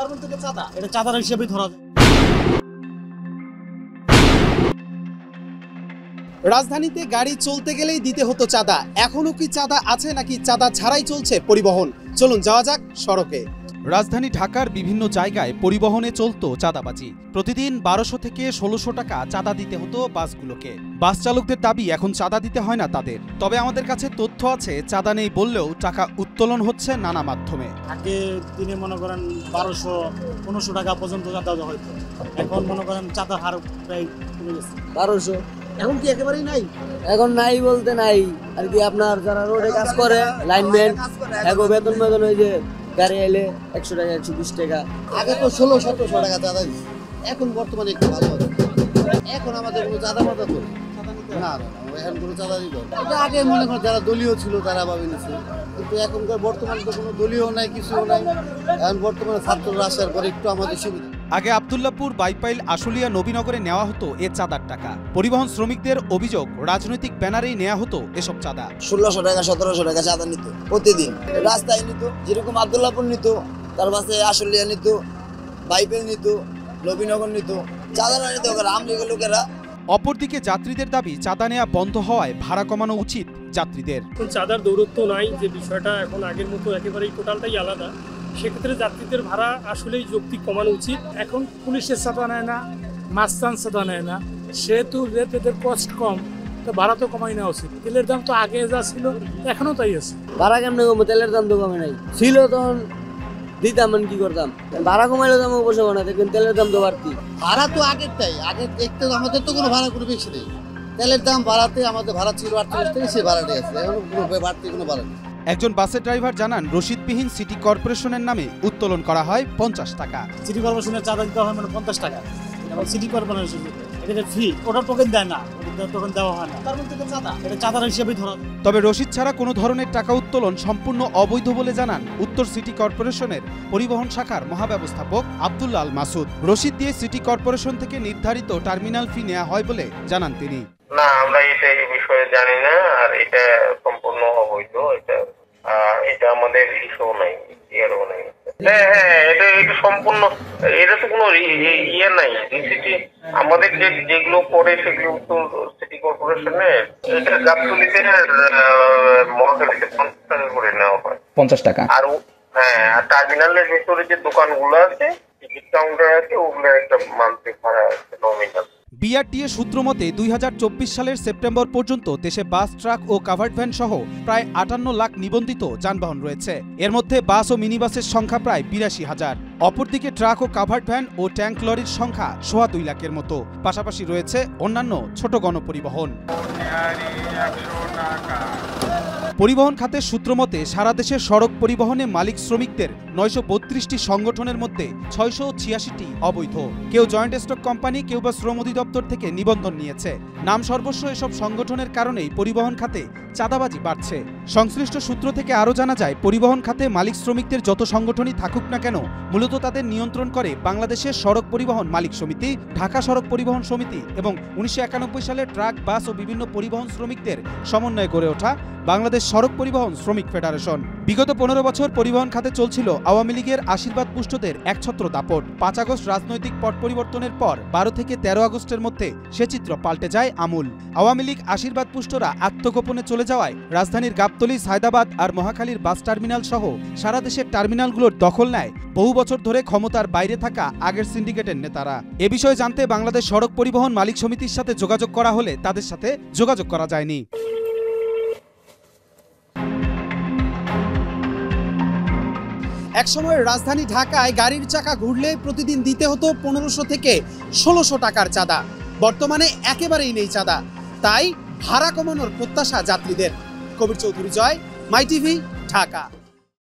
তার মধ্যে চাঁদা, এটা চাঁদার হিসেবে ধরা যায়। রাজধানীতে গাড়ি চলতে গেলেই দিতে হতো চাঁদা, এখনো কি চাঁদা আছে নাকি চাঁদা ছাড়াই চলছে পরিবহন? চলুন যাওয়া যাক সড়কে। রাজধানী ঢাকার বিভিন্ন জায়গায় পরিবহনে চলতো চাঁদাবাজি। প্রতিদিন 1200 থেকে 1600 টাকা চাঁদা দিতে হতো বাসগুলোকে। বাস চালকদের দাবি এখন চাঁদা দিতে হয় না তাদের। তবে আমাদের কাছে তথ্য আছে চাঁদা নেই বললেও টাকা উত্তোলন হচ্ছে নানা মাধ্যমে। আগে দিনে মনে করেন 1200-1500 টাকা পর্যন্ত চাঁদা হয়তো, এখন মনে করেন চাঁদার হার প্রায় কমে গেছে 1200। এখন কি একেবারেই নাই? এখন নাই বলতে নাই আর কি, আপনার যারা রোডে কাজ করে লাইনম্যান এখন বেতন ওই যে গাড়ি এলে 100 টাকা 120 টাকা। আগে তো 1600-1700 টাকা চাঁদা দিচ্ছে, এখন বর্তমানে একটু ভালো হবে। এখন আমাদের কোনো চাঁদা মাদা করি না, এখন কোনো চাঁদা দিল এটা আগে মনে করেন যারা দলীয় ছিল তারা ভাবে নিচ্ছে, কিন্তু এখনকার বর্তমানে তো কোনো দলীয় নাই, কিছুও নাই। এখন বর্তমানে ছাত্ররা আসার পরে একটু আমাদের সুবিধা। আগে আব্দুল্লাহপুর, বাইপাইল, আশুলিয়া, নবীনগরে নেওয়া হতো এ চাঁদার টাকা। পরিবহন শ্রমিকদের অভিযোগ রাজনৈতিক ব্যানারেই নেওয়া হতো এসব চাঁদা। 1600 টাকা 1700 টাকা চাঁদা নিত প্রতিদিন, রাস্তায় নিত, যেরকম আব্দুল্লাহপুর নিত, তার পাশে আশুলিয়া নিত, বাইপাইল নিত, নবীনগর নিত, চাঁদা নিত আমলিগের লোকেরা। অপরদিকে যাত্রীদের দাবি চাঁদা নেওয়া বন্ধ হওয়ায় ভাড়া কমানো উচিত যাত্রীদের। চাঁদার দৌরত্ব নাই, যে বিষয়টা এখন আগের মতো একেবারেই টোটালটাই আলাদা। সেক্ষেত্রে যাত্রীদের ভাড়া আসলেই যৌক্তিক কমানো উচিত। এখন পুলিশের চাঁদা নেয় না, মাস্তান চাঁদা নেয় না, সেহেতু রেটের কস্ট কম, তো ভাড়া তো কমাই নেওয়া উচিত। তেলের দাম তো আগে যা ছিল এখনো তাই আছে। ভাড়া কেমনে কমবে? তেলের দাম তো কমে নাই, ছিল তখন দিতাম, কি করতাম, ভাড়া কমাইলে দাম অবশ্য না, দেখবেন তেলের দাম তো বাড়তি। ভাড়া তো আগেরটাই, আগের দেখতে আমাদের তো কোনো ভাড়া কোনো বেশি নেই। তেলের দাম বাড়াতে আমাদের ভাড়া ছিল 48 টাকা, সে ভাড়াটাই আছে, এখন কোনো বাড়তি কোনো ভাড়া নেই। একজন বাসের ড্রাইভার জানান রসিদবিহীন সিটি কর্পোরেশনের নামে উত্তোলন করা হয় 50 টাকা। সিটি কর্পোরেশনের চাঁদা দিতে হয় মানে 50 টাকা, এবং সিটি কর্পোরেশন এটা ফ্রি, ওটা টোকেন দেয় না, টোকেন দেওয়া হয় না। তার মধ্যে চাঁদা, এটা চাঁদার হিসেবে ধরা যায়। তবে রসিদ ছাড়া কোনো ধরনের টাকা উত্তোলন সম্পূর্ণ অবৈধ বলে জানান উত্তর সিটি কর্পোরেশনের পরিবহন শাখার মহাব্যবস্থাপক আব্দুল্লাহ আল মাসুদ। রসিদ দিয়ে সিটি কর্পোরেশন থেকে নির্ধারিত টার্মিনাল ফি নেওয়া হয় বলে জানান তিনি। না, আমরা এটা এই বিষয়ে জানি না, আর এটা সম্পূর্ণ অবৈধ। এটা আমাদের ইস্যু নাই, ইয়ারও নাই। হ্যাঁ, এটা সম্পূর্ণ, এটা তো কোনো ইয়ে নাই। আমাদের যেগুলো করে সেগুলো তো সিটি কর্পোরেশনের, এটা গাবতলীতে মহাখালীতে 50 টাকা করে নেওয়া হয়, 50 টাকা। আর হ্যাঁ, টার্মিনালের ভেতরে যে দোকানগুলো আছে, টিকিট কাউন্টার আছে, ওগুলোর একটা মান্থলি ভাড়া আছে নমিনাল। বিআরটিএ সূত্র মতে 2024 সালের সেপ্টেম্বর পর্যন্ত দেশে বাস, ট্রাক ও কাভার্ড ভ্যান সহ প্রায় 58 লাখ নিবন্ধিত যানবাহন রয়েছে। এর মধ্যে বাস ও মিনি বাসের সংখ্যা প্রায় 82,000। অপরদিকে ট্রাক ও কাভার্ড ভ্যান ও ট্যাঙ্ক লরির সংখ্যা 2.25 লাখের মতো। পাশাপাশি রয়েছে অন্যান্য ছোট গণপরিবহন। পরিবহন খাতের সূত্র মতে সারা দেশে সড়ক পরিবহনে মালিক শ্রমিকদের 932টি সংগঠনের মধ্যে 686টি অবৈধ। কেউ জয়েন্ট স্টক কোম্পানি, কেউ বা শ্রম অধিদপ্তর থেকে নিবন্ধন নিয়েছে। নাম সর্বস্ব এসব সংগঠনের কারণেই পরিবহন খাতে চাঁদাবাজি বাড়ছে। সংশ্লিষ্ট সূত্র থেকে আরও জানা যায়, পরিবহন খাতে মালিক শ্রমিকদের যত সংগঠনই থাকুক না কেন, মূলত তাদের নিয়ন্ত্রণ করে বাংলাদেশের সড়ক পরিবহন মালিক সমিতি, ঢাকা সড়ক পরিবহন সমিতি এবং 1991 সালে ট্রাক, বাস ও বিভিন্ন পরিবহন শ্রমিকদের সমন্বয়ে গড়ে ওঠা বাংলাদেশ সড়ক পরিবহন শ্রমিক ফেডারেশন। বিগত 15 বছর পরিবহন খাতে চলছিল আওয়ামী লীগের আশীর্বাদ পুষ্টদের একছত্র দাপট। 5 আগস্ট রাজনৈতিক পট পরিবর্তনের পর 12 থেকে 13 আগস্টের মধ্যে সে চিত্র পাল্টে যায় আমূল। আওয়ামী লীগ আশীর্বাদ পুষ্টরা আত্মগোপনে চলে যাওয়ায় রাজধানীর গাবতলী, সায়দাবাদ আর মহাখালীর বাস টার্মিনাল সহ সারা দেশের টার্মিনালগুলোর দখল নেয় বহু বছর ধরে ক্ষমতার বাইরে থাকা আগের সিন্ডিকেটের নেতারা। এ বিষয়ে জানতে বাংলাদেশ সড়ক পরিবহন মালিক সমিতির সাথে যোগাযোগ করা হলে তাদের সাথে যোগাযোগ করা যায়নি। একসময় রাজধানী ঢাকায় গাড়ির চাকা ঘুরলে প্রতিদিন দিতে হতো 1500 থেকে 1600 টাকার চাঁদা। বর্তমানে একেবারেই নেই চাঁদা, তাই ভাড়া কমানোর প্রত্যাশা যাত্রীদের। কবির চৌধুরী, জয়, মাই টিভি, ঢাকা।